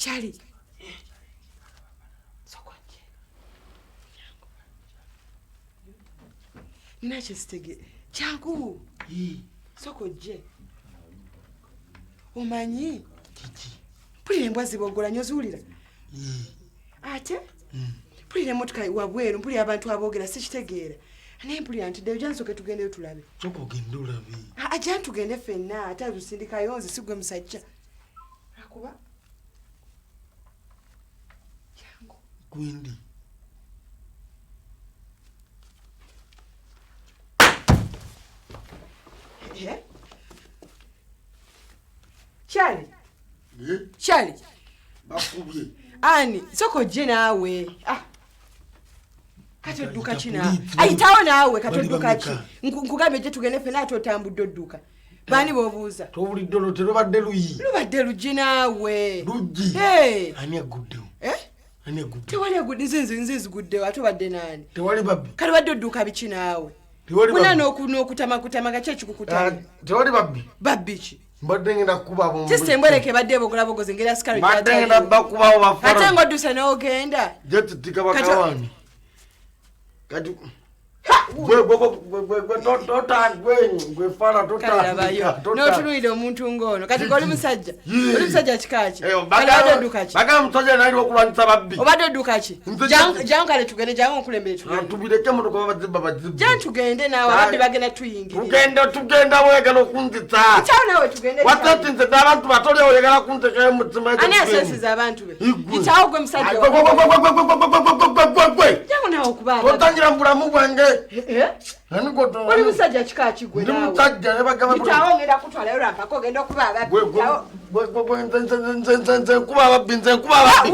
Charlie. Sokoje. Ninacho stege. Changu. Sokoje. Omanyi. Pulire embwa zibogola nyozuulira. Ate? Pulire motoka wabweru, mpulire abantu aboogera sikitegeera. Naye mpulira nti ddeyo jansoke tugendeyo tulabe. Soko ogende olabe. Ajja tugende ffenna ate lusindikayo nze sigwe musajja. Akuba. Jangu. Gwendi. Charlie. Charlie. Bakubye. Ani, soko je naawe. Kato duka china. Ayitawo naawe kato duka chi. Nkugambe je tugende fena atotambudde duka. Bani bobuuza. Tobulidde lotero badde luyi. Lubadde luji naawe. Luji. Ani agudde. Ani agudde. Tewali agudde nzinzi gudde atobadde nani. Tewali babbi. Kale badde duka bichi naawe. Tewali babbi. Kuna n'okutama gache kikukutana. Tewali babbi. Babbi chi. Mbadde ngenda kuba abo. Siste mbwereke badde bogola bogoze ngera skari jata. Mbadde ngenda bakuba abo bafara. Ate ngodusa n'ogenda. Jeti tika bakawani. Kati gwe fara tota. N'otunulira omuntu ng'ono. Kati goli musajja. Oli musajja kikaaki. Obadde odduka ki? Baga musajja nali okulwanyisa babbi. Obadde odduka ki? Jangu kale tugende jangu nkulembere tugende. Tubireke motoka babazibu. Jangu tugende naawe abadde bagenda tuyingirira. Tugenda wegala okunzita. Kitawo naawe tugende. Watati nze n'abantu batoli oyagala kuntekayo mu mutima. Ani asesiza abantu be? Kitawo gwe musajja. Jangu naawe okubaaba. Totangira mu bulamu bwange. Oli musajja kikaaki gwe naawe. Ndi musajja ne bagamba. Kitawo ngenda kutwalayo rampako ogenda okuba ababbi. Nze nkuba ababbi, nze nkuba ababbi.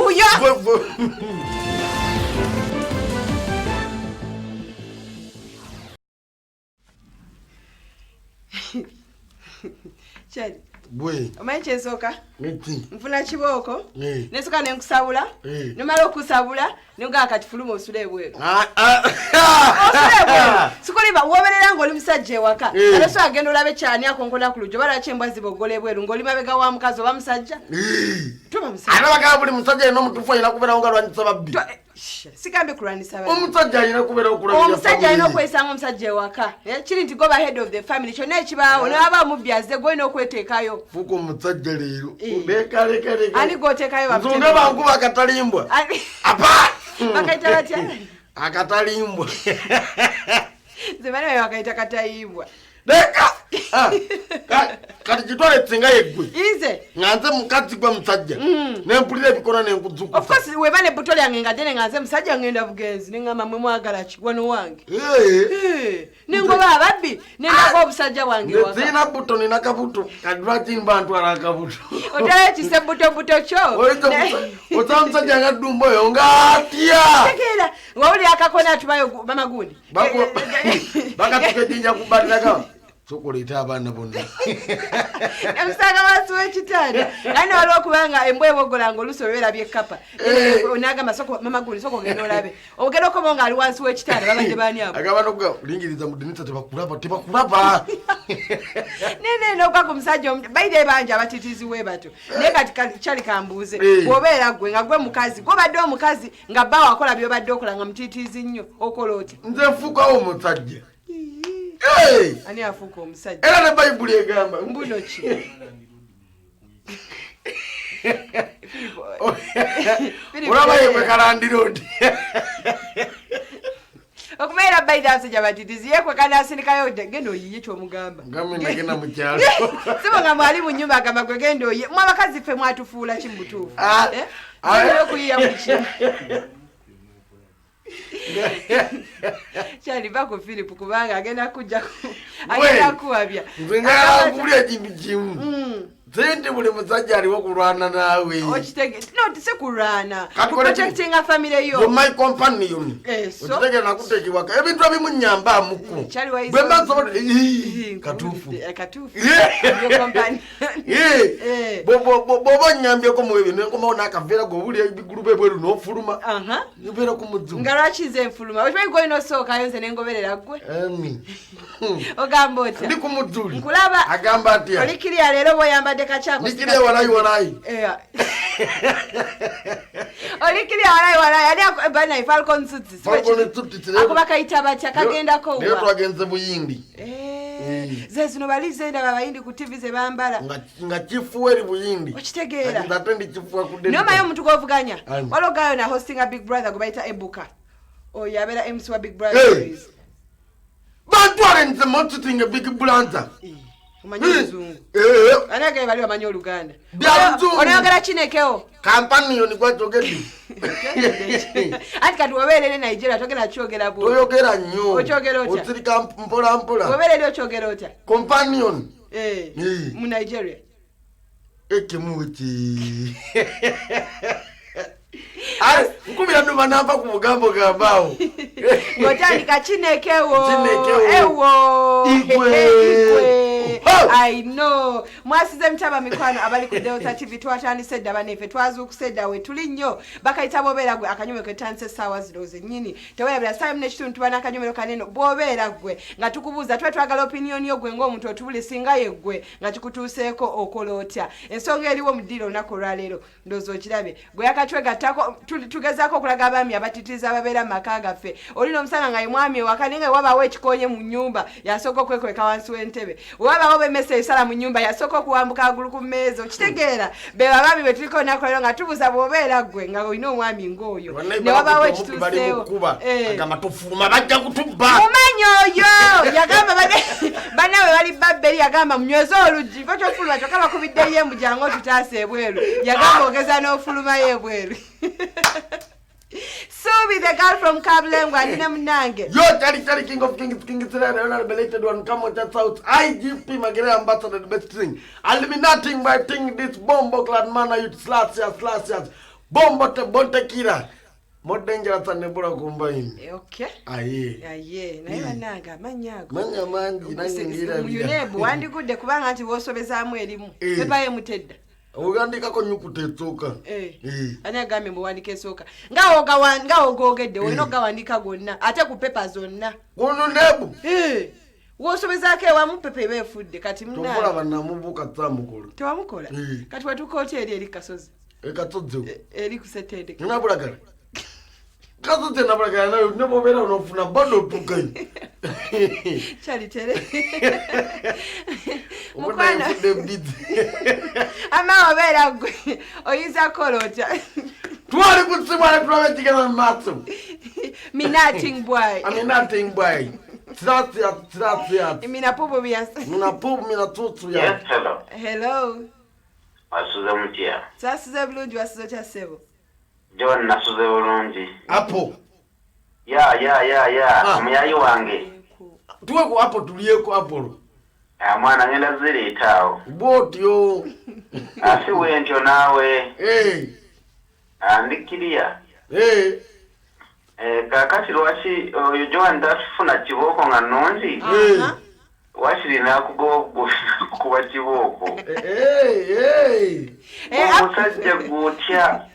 Chali. Bwe. Omanyi kyensooka? Eti. Nfuna kibooko. Nesooka ne nkusabula. Nomala okusabula nenga kati fuluma osule ebweru. Osule ebweru. Sikuliba woberera ng'oli musajja ewaka. Aleso agenda olabe kyani akonkola ku lujo bala kyembwa zibogola ebweru ng'oli mabega wa mukazi oba musajja. Tuba musajja. Ana bagamba buli musajja eno omutuufu alina kubeera nga lwanyisa babbi. Sigambe kulwanisa babbi. Omusajja alina kubeera okulabira. Omusajja alina okwesanga omusajja ewaka. Kiri nti goba head of the family kyonna ekibaawo n'aba omubbi azze gwolina okweteekayo. Fuuka omusajja leero. Leka. Ani gw'oteekayo bamuteekayo. Nsonga bankuba akatalimbwa. Apa! Bakaita batya? Akatalimbwa. Nze bana bwe bakaita katayimbwa. Leka! Kati kitwale singa yeggwe. Ize. Nga nze mukazi gwe musajja. Nempulira ebikola n'enkuzukuta. Of course weba ne buto lyange nga ddene nga nze musajja ngenda bugenzi neŋŋamba mwe mwagala ki wano wange. Nengoba ababbi nendaga obusajja bwange waka. Nzirina buto nina kabuto. Kati lwaki mba ntwala akabuto. Otala ekise buto kyo. Otala musajja nga ddumba oyo ng'atya. Tegeera wawulira akakona atubayo mama gundi. Bakatuka ejjinja kubaliraga. Sokoleeta abaana bonna. Emusanga wansi w'ekitanda. Kandi waliwo okubanga embwa ebogola ng'oluusi olwerabye ekkapa. N'agamba mama gundi soko ogenda olabe. Ogenda okoba ng'ali wansi w'ekitanda babadde baani abo. Agamba n'okulingiriza mu ddinisa tebakulaba. Nene n'okwaga omusajja bayire bangi abatitiizi we bato. Naye kati kyali kambuuze. Bw'obeera gwe nga gwe mukazi. Gw'obadde omukazi nga bba wakola by'obadde okola nga mutiitiizi nnyo. Okola otya? Nze nfuukawo omusajja. Ani afuuka omusajja? Era ne Bayibuli egamba. Mbuno ki? Olaba yekwe kalandira oti. Okubeera bayida abasajja batitiizi yekwe kandi asindikayo genda oyiye ky'omugamba. Ngamwe nagenda mu kyalo. Sibo nga mwali mu nnyumba agamba gwe genda oyiye. Mwe abakazi ffe mwatufuula ki mu butuufu? Olina okuyiya mu ki? Kyali bako Philip kubanga agenda kujja agenda kuwabya. Nze ngambulira ekintu kimu. Sente buli musajja aliwo kulwana naawe. Okitege no tise kulwana. Protecting family yo. My companion. Okitege nakutekiwaka. Ebintu ebimunyamba amuku. Kyali waizo. Bwe maso katufu. Katufu. Yo companion. Bobo nyambye ko mu ebintu nkoma nakavera go buli ebigurube bweru n'ofuluma. Yobera ku mudzu. Ngarachize enfuluma. Ochimanyi go ino soka yonze nengoberera gwe. Ogamba otya. Ndi ku mudzuli. Nkulaba. Agamba atya. Olikiriya lero boyamba Nikire walayi. Olikiri wala yani bana Falcon Suits. Falcon Suits. Akuba kaita bacha kagendako. Leo twagenze Buyindi. Zezino balizenda babayindi ku TV ze bambala. Nga chifuweri Buyindi. Okitegeera. Ndatendi chifuwa kudeni. Noma yo mtu govuganya. Walogayo na hosting a Big Brother kubaita Ebuka. Yabera MC wa Big Brother. Bantu alenze motutinga Big Brother. Umanyizungu. Anake bali bamanyi Oluganda. Onayogera Chinekeo. Kampani yo ni kwa togedi. Ati kati wabele Nigeria togera chogera bo. Toyogera nnyo. Ochogera otya. Otirika mpola. Wabele lyo chogera otya. Companion. Mu Nigeria. Ekemuti. Nkubira ndo banamba ku mugambo gambao. Ngotandika Chinekewo. Ewo. Igwe. I know. Mwasize mtaba mikwano abali ku Delta TV twatandise daba nefe twazukusedda we tuli nnyo bakayita bobera gwe akanyume ke tanse sawa ziroze nyini tewera time nekituntu tubana akanyumero kaneno bobera gwe nga tukubuza twagala opinion yo gwe ng'omuntu otubuli singa yeggwe nga kikutuuseeko okolotya ensonga eriwo mu diro nako lwaleero ndozo kirabe gwe yakatwegattako tugezaako okulaga abaami abatitiza ababeera maka gaffe olina omusana nga ye mwami wakaninga wabawo ekikonye mu nnyumba yasooka okwekweka wansi w'entebe wabawo bemesa esala mu nnyumba yasooka okuwambuka agulu ku mmeeza okitegeera be abaami be tuliko nakolero nga tubuza bwobeera gwe nga olina omwami ng'oyo ne wabawo ekituuseewo agamba tufuluma bajja kutubba mumanyi oyo yagamba bannawe bali babberi yagamba munyweze oluggi ko kyofuluma kyokka bakubiddeyo embujjangu otutaasa ebweru yagamba ogeza n'ofulumayo ebweru Subi, the girl from Kablengwa, Nina Munange. Yo, Charlie, King of Kings, King Israel, the belated one, come on, that's out. IGP, Magere Ambassador, the best thing. Eliminating by thing this bombo clad man, you slash years. Bombo te bonte kira. More dangerous than Nebura combine. Okay. Aye. Naye nanga, manyago. Manya manji, nangira. Munebu, wandi kude kubanga anti wosobezaamu erimu. Pepaye mutedda. Ogandika ko nyukute etsoka. Ani agambe muwandike esooka. Nga ogogedde olina ogawandika gonna ate ku pepa zonna. Gono nebu. Wosobezaako ewamu pepa eba efudde kati munaa. Tokola bannamubuuka tsamukola. Tewamukola? Kati watukooti eri Kasozi. Ekatozzo. Eri ku Setendeke. Nabulagala. Kasozi nabulagala nayo nebobeera onofuna bado tukai. Chali tere. Mukwana ama obera gwe oyinza kolota twali kutsibala twabekigana matso minating boy Tratsia. Mina pubu bias. Mina pubu mina tutu ya. Yes, hello. Asuze mutia. Sasuze bulungi wasuze kya sebo. John nasuze bulungi. Apo. Ya. Omuyayi wange. Tuwe ku apo tuliyeko Apollo. Mwana ngenda ziritawo. Botyo. Asi wentyo nawe. Andikiriya. Kakati lwaki oyo Joan tafuna kibooko nga nnungi. Washirina kuba kibooko. Omusajja gutya.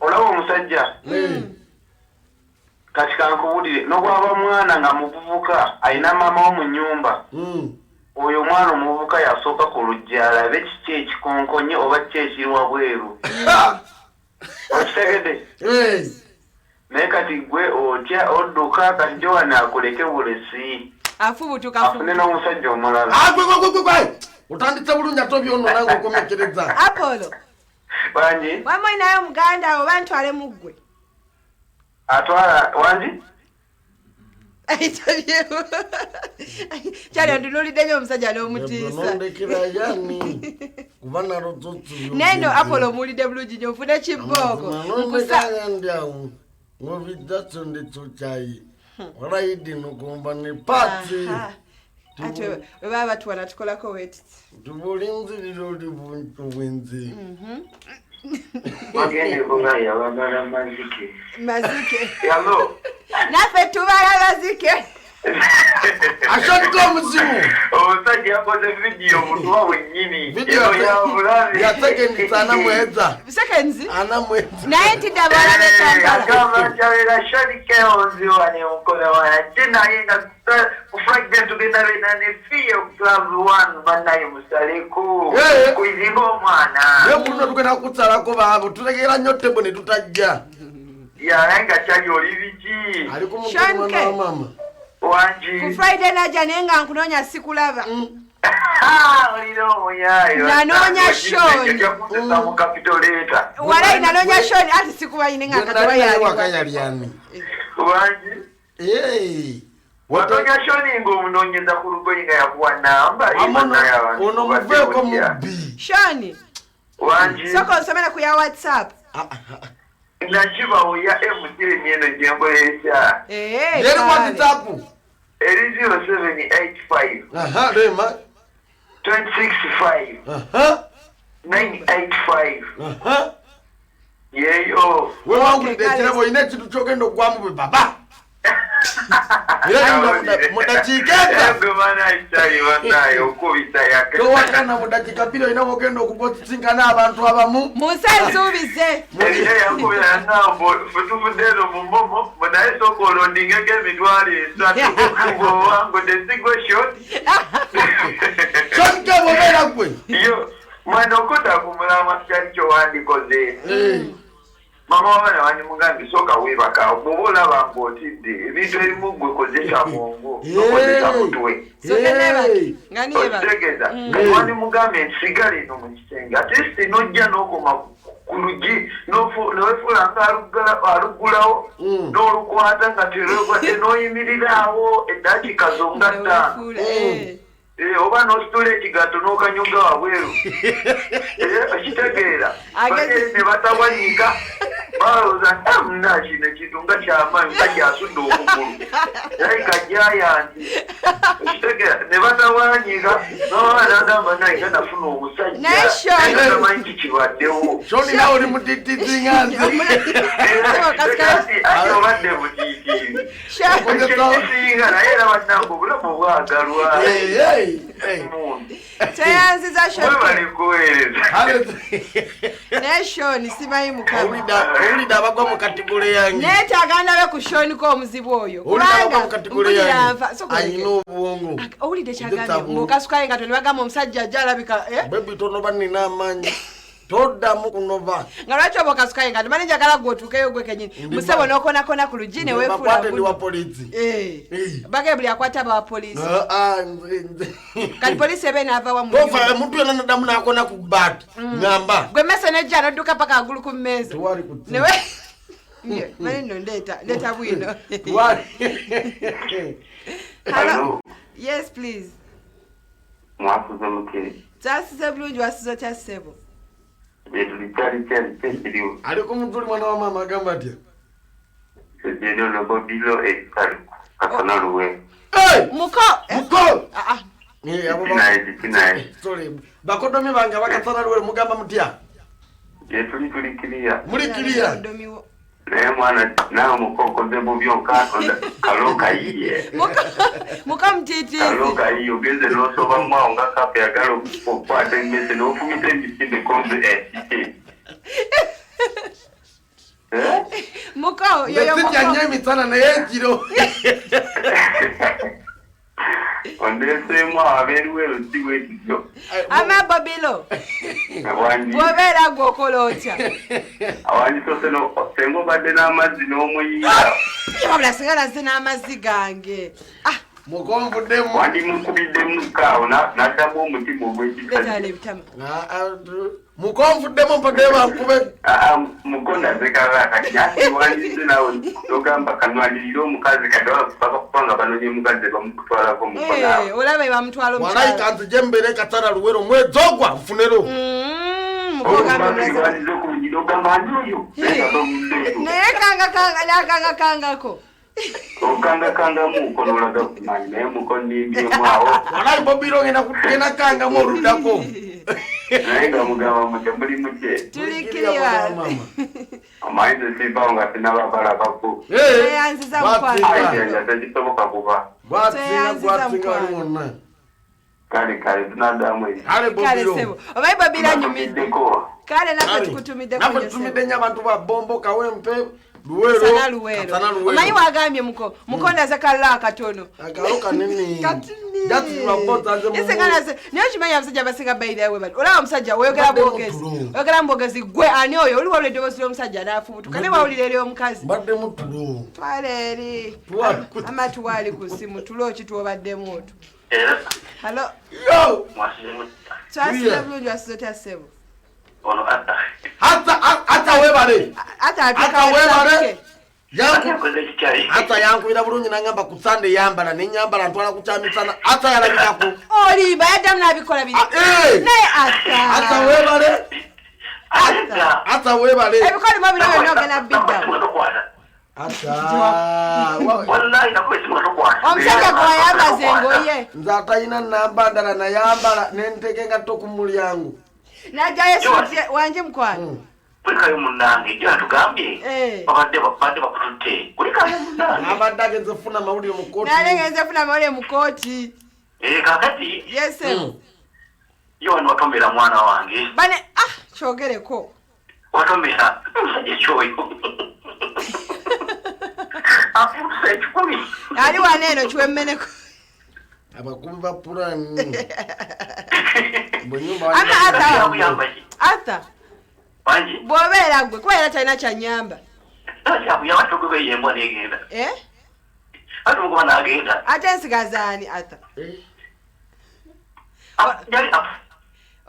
Olaba omusajja. Kati kankubulire n'obwaba mwana nga muvubuka alina maama wo mu nnyumba. Oyo mwana omuvubuka yasooka ku lujja alabe kiki ekikonkonye oba kiki ekiri wabweru. Okitegedde? Naye kati gwe otya odduka kati Joan akuleke bulesi. Afubutuka afune n'omusajja omulala. Gwe. Utanditse bulungi ate byonna nange okomekereza. Apollo. Banji. Wamwe nayo muganda oba ntwale muggwe. Atwala wanji? Chali ndinulide nyo omusajja n'omutiisa. Nondekera yani. Kubana rotutu. Neno Apollo mulide bulungi nyo ofune kibooko. Nkusa ndiawo. Ngovidatso ndetsochayi. Walaidi nokomba ne pati. Ate we baba tuwana tukolako weti. Tubulinzi lilo bwenzi. Magende kunga ya wabala mazike. Yalo. Nafe tubala mazike. Ashotko muzimu. Omusajja yakoze video mutuwa wenyini. Video ya seconds anamweza. Seconds? Anamweza. Naye tidabala betambala. Akaba chavera shadi keonzi wane mkono wana. Tena yenga kufragment tugenda na nefio club 1 banaye musaleku. Kuizingo mwana. Leo kuno tugenda kutsala ko babo tulegera nyote bone tutajja. Ya renga chali oliviji. Alikumukuru mwana wa mama. Wanji. Ku Friday naja nenga nkunonya sikulaba. Olino yayo. Nanonya Sean. Wala inanonya Sean ati sikuwa inenga katwa yali. Wakayali yani. Wanji. Watonya Sean ngo munonyeza ku rugoyinga yakuwa namba imana yabantu. Ono muveko mubi. Sean. Wanji. Soko nsomera ku ya WhatsApp. Nachiba oya MTN nyene jengo esha. Yeri WhatsApp. 0785. Rema. 265. 985. Yeyo. Wewe wangu ndechera boine chitu chokendo kwamu baba. Mudachikeka. Ngomana ichari wanayo kubita yake. To wakana mudachika pilo inavokendo kubotsingana abantu abamu. Musazubize. Eriye yakubira nambo futufudero mumbomo munaye sokolo ndingeke midwali satu ngo wangu the single shot. Sonke bobera kwe. Yo mwana okota kumulama kyalicho wandikoze. Mama wana wani mugambi soka webaka obola bangotidde ebintu ebimugwe kozesha bongo nokozesha mutwe ngani yeba tegeza wani mugambi nsigale no mukitenga ate nojja nokoma kuluji nofula arugulawo n'olukwata nga terogwa noyimirirawo eddakiika zonga ttaano oba n'ositula ekigato n'okanyuga wabweru okitegeera ne batawanyika balowooza muna kino ekintu nga kyamaanyi nga kyasudde omugulu yalika jayanti okitegeera ne batawanyika n'abanagamba naye nga nafuna omusajja tamanyi kikibaddewo Shoni nawe oli mutitizi nganzi obadde mutiitiizi ekisinga naye era bannange obulamu bwagalwa Teyanziza Sean. Ne Sean simanyi mukama. Olida abagwa mu kategori yange. Neta aganda be ku Sean ko omuzibu oyo. Olida mu kategori yange. Ayina obwongo. Olida kyagambye mukasukaye nga tolibagamba omusajja ajja alabika Baby tonoba nina amanyi. Toddamu kunova. Nga lwaki oba okasukaye nga timanye njagala gwotuukeyo gwe kenyini. Musebo n'okonakona ku lugine weefula. Bakwate ndi wa polisi. Bagee buli akwata aba wa polisi. Kati polisi ebe naava wa mu. Tova omuntu yonna naddamu n'akona ku bbaati. Ngamba. Gwe mese nejja n'odduka paka agulu ku mmeeza. Tewali kuti. Newe. Mani nno ndeeta bwino. Tewali. Hello. Yes, please. Mwafuza mukiri. Kyasize bulungi wasizo kya ssebo. Ali kumutuli mwana wa mama agamba atya. Sejeno no bobilo ekitalu kasana luwe. Muko. Kinaye. Sorry. Bakodomi banga bakasana luwe mugamba mutya. Tulikiriya. Mulikiriya. Naye mwana nawe mukoko nze mu byonka kaloka yiye. Muka mtitizi. Kaloka yiye ogeze n'osoba mwawo nga kape yagala okukwata emmese n'ofumita emisinde konze Muka yoyo muka. Ndetijja emisana naye ekiro. Ondeseemu abeeruwo erusi bwekityo. Ama Babilo. Bw'obeera gw'okola otya. Awanyi soseno senga obadde n'amazzi n'omuyinga. Wabula singa nazze n'amazzi gange. Mukonvuddemu. Wandimukubiddemu kaawo n'addamu omutima ogw'ekikati. Betale bitama. Mukonvuddemu mpaka bankube. Mukonda zekala kati ati wandise nawe ogamba kanwalirira omukazi kati baba kupanga banonye mukazi bamukutwalako mukonawe. Olaba bamutwala omukyala. Malayika nzije mbere katara luwero mwezi ogwa nfunero. Wandise okubinyira ogamba ani oyo. Naye kangako. Okanga mukono olaga kumanyi naye mukono nimbyemu awo. Walayi Bobiro ngena kangamu oluddako. Naye nga mugamba mutya muli mutye. Tulikiriya. Amayinza sibawo nga sinababalabako. Teyanziza mukwano. Ayenja tekisoboka kuba. Gwasinga wali wonna. Kale tunadamu. Kale sebo. Obayi Bobilo anyumidde. Kale nako tukutumidde ku nyo. Tumidde nya abantu ba Bombo Kawempe. Luwero. Omanyi wagambye mukonda ze kalla akatono. Akaloka nini? Katini. That's what I'm saying. Isenganaze. Niyo chimanyi abasajja basinga bayira we bali. Olaba omusajja weyogera bwogezi. Oyogera mbogezi gwe ani oyo oli wawulidde bosi y'omusajja n'afubutuka ne wawulira eri omukazi. Mbadde mutulo. Twale eri. Ama tuwali ku simu tulo ki tuobaddemu otu. Hello. Yo. Twasira bulungi wasizota sebo. Ono Hata webale. Hata webale. Hata yankuira bulungi nangamba ku Sunday yambala nenyambala ntwala kukyamisana hata yalabikako. Oli bayaddamu n'abikola biri. Naye hata webale. Hata webale. Ebikoli mu bino byonna ogenda bidda. Wallahi nakwesimu tukwana. Omusajja gwe wayambaza engoye. Nze atayina namba ndala nayambala nenteke engatto ku mulyango. Najjayo suti wanje mukwano. Kulikayo munange jja tugambye. Babadde bakututte. Kulikayo munange. Abadde agenze funa mawulire mu kooti. Nalengenze funa mawulire mu kooti. Kakati. Yes. Yo wano watombera mwana wange. Bane kyogereko. Watombera musajja kyoyo. Afuuse ekikumi. Ali waneeno kiwemmeneko. Abakubi ba pulani. Ata. Wanji. Bw'obeera gwe kuba era talina kyanyamba. Kyakuya batugobe yembwa negenda. Batugoba n'agenda. Ate ensigazaani ata. Yali apo.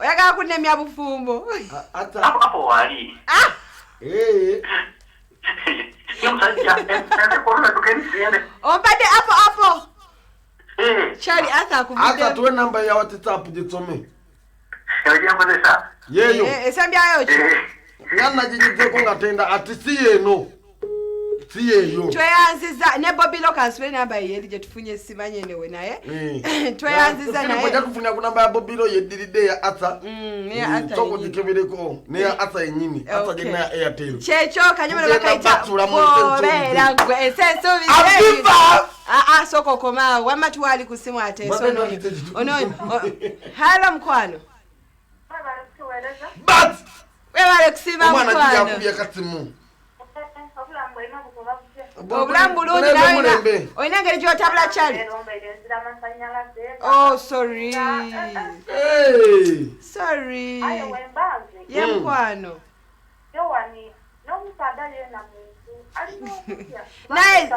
Oyagala kunnemya bufumbo. Ata. Apo wali. Ompadde apo. Chali ata akuvudde. Ata tuwe namba ya WhatsApp gitsome. Yeyo. Esambyayo ki? Ngana jinyizeko ngatenda ati siyeeno. Siyeyo. Tweyanziza ne Bobilo kansule namba ye gye tufunye simanye newe naye. Tweyanziza naye. Kujja kufunya ku namba ya Bobilo yeddiride ya Ata. Ne Ata. Toko dikebireko ne ya Ata yenyini. Ata gye na Airtel. Checho kanyumira bakaita. Bobeera gwe esenso Aviva. Soko koma wama tuwali ku simu ate ono. Hello mkwano. But webale kusiba mkwano. Omwana yakubya kasimu. Obulamu bulungi nawe oyina engeri gy'otabula Chali. Oh, sorry. Sorry. Ye mkwano. Nice.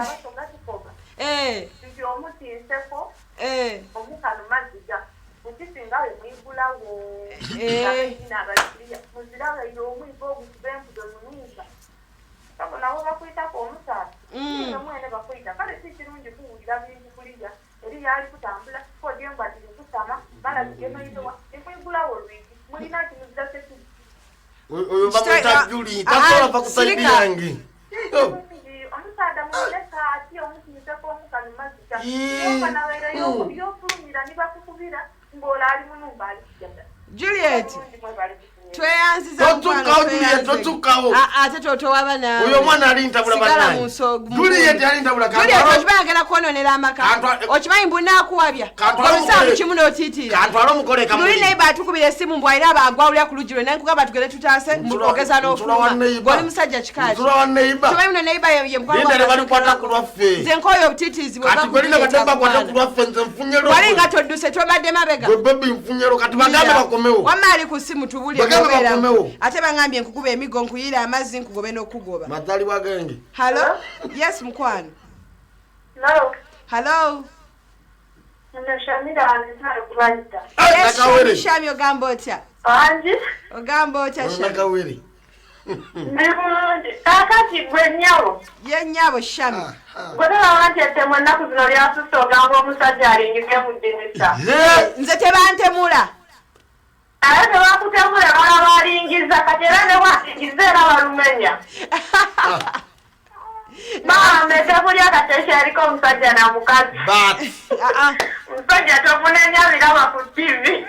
Oyo bakwita Julie, tasola pa kusaidia yangi. Omusaada muleka ati omusinza ko mukanu mazika. Yomana wera yo fulumira niba kukubira mbola ali munumba ali kigenda. Juliet. Tweyanziza totukawo. Ate totowa nawe. Oyo mwana alintabula banaye. Juliet alintabula kantu. Juliet okibangira kwononera amaka. Okimanyi mbuna akuwabya. Omusamu kimu n'otiitira. Kantu alomukole kamuli. Tuli neiba atukubira essimu mbwalira abagwawulira ku lujiro naye nkugamba tugende tutaase mbogeza n'ofuluma. Goli musajja kikaaki. Nsula wa neiba. Kimanyi muno neiba ye mkwano. Linda bali kwata ku lwaffe. Nze nkoyo obutiitiizi bwe kati gwelina bademba kwata ku lwaffe nze mfunyero. Wali nga todduse tobadde mabega. Gwe baby mfunyero kati bagambe bakomewo. Wamaali ku simu tubulire. Ate bangambye nkukuba emigo nkuyira amazzi nkugobe n'okugoba. Mazali wagenge. Hello? Yes mkwano. Hello? Yes, Shami ogamba otya? Ogamba otya Shami? Nakawere. Kakati gwe nnyabo. Ye nnyabo Shami. Gwe tebawantette mu nnaku zino lyasusse ogamba omusajja alingize mu ddinisa. Nze tebantemula. Ate tebakutemula bala balingiza kati era ne walingiza era balumenya. Maame tebulya katesha eriko omusajja na mukazi. Omusajja tomunenya biraba ku TV.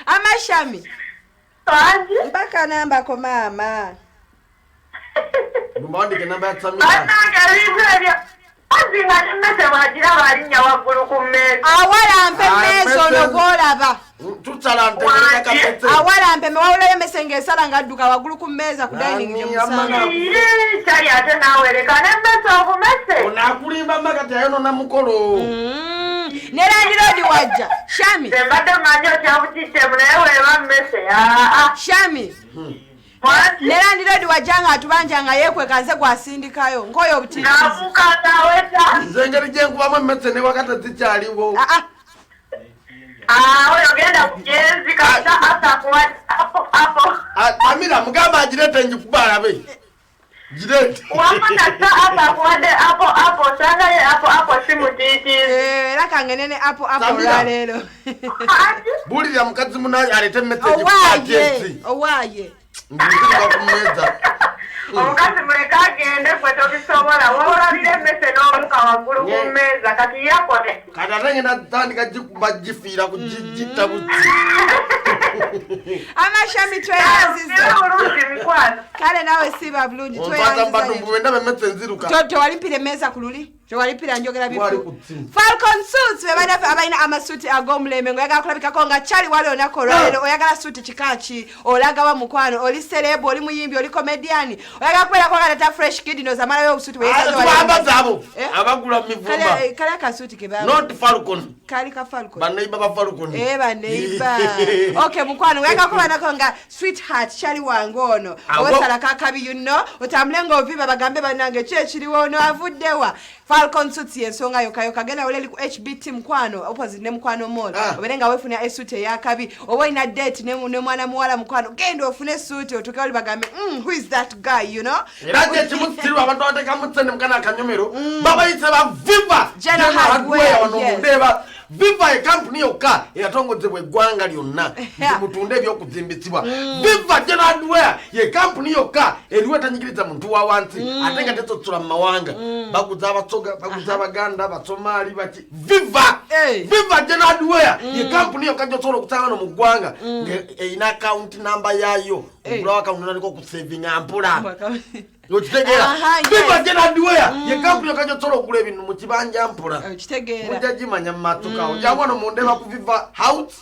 Amashami. Wanji? Mpaka namba ko maama. Mbandike namba ya Samira. Ananga libya. Azinga nimese wagira balinnya waggulu ku mmeeza. Awala mpe mmeeza tulaba tutalante kapete awalampe mewawulayo emese ng'esala ng'adduka waggulu ku mmeeza ku dining gyemusanga kyali ate naawerekana emmese obumese onaakulimba makati ayonona mukolo ne landiroodi wajja Shami embadde manyi okyabukitemu naye weeba mmese Shami ne landiroodi wajja ng'atubanja nga yeekweka nze gwasindikayo nk'oyo obutiti naamukataweta nze engeri gyenkubamu emmese ne wakati zikyaliwo oyogenda kugenzi kata atakuwa apo Amira mugamba agirete njikuba alabe girete wamanata atakuwadde apo sangaye apo simutiti era kangenene apo olwaleero bulira mukazi munaye alete emmese owaaye ndikuba ku mmeeza omukazi muleka agende ffe tobisobola woolabira emmese n'oluka waggulu ku mmeeza kati yakone kati ate ngenda tandika gikuba gifiira ku gitta buti Amashami tweyanziza bulungi mikwano kale nawe siba bulungi tweyanziza emmese nziruka tewalipira emmeeza ku luli tewalipira njogera bifu Falcon Suits bebanaffe abalina amasuuti ag'omulembe ng'oyagala kulabikako nga kyali wali olunaku olwaleero oyagala suuti kikaki olagawa mukwano oli serebu oli muyimbi oli komediani oyagala kubeerako nga tata fresh kid nozamalayo obusuuti bweyebaza abo abagula mivumba kale akasuuti not Falcon kali ka Falcon baneiba ba Falcon baneiba okay mukwano oyagala kubanako nga sweetheart kyali wange ono owesalako akabi yuno otambule ng'oviba bagambe bannange ki ekiriwo ono avuddewa Falcon Suits yensonga yokayoka genda wale ku HBT mukwano opposite ne mukwano mall obere nga wefuna esuit eyakabi oba ina date ne mwana muwala mukwano genda ofune suit otuke wali bagambe who is that guy you know era je kimutsiru abantu bateka mutsene mukana akanyomero baba yitse ba Viva General Hardware wano Viva e company yoka eyatongozebwa eggwanga lyonna mutunde ebyokuzimbisibwa Viva General Hardware ye company yoka eriwe etanyigiriza muntu wa wansi ate nga tesosola mu mawanga baguza abasoga baguza abaganda abasomali baki Viva General Hardware ye company yoka gyosobola okusanga no mu ggwanga eyina account number yayo ogulawo account naliko ku saving ampula Ochitegera Viva General Hardware ye company yoka gyosobola okugula ebintu mu kibanja ampula ochitegera mujagimanya matuka ojagwa no mundeba ku Viva House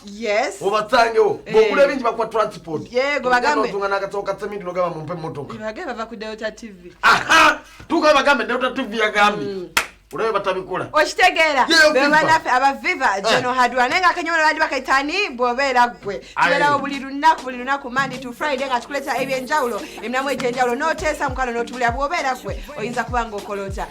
obatangewo bokula ebingi bakwa transport yego bagambe tunga nakatoka semindi nogaba mumpe motoka bagamba bava ku Delta TV tuka bagambe Delta TV yagambi ulabe batabikola ochitegera bebanaffe aba Viva General Hardware nenga akanyola bali bakaitani bwobeera gwe tuberawo buli lunaku Monday to Friday nga tukuleta ebyenjawulo eminamu egyenjawulo noteesa mukano n'otubulira bwobeera gwe oyinza kubanga okolota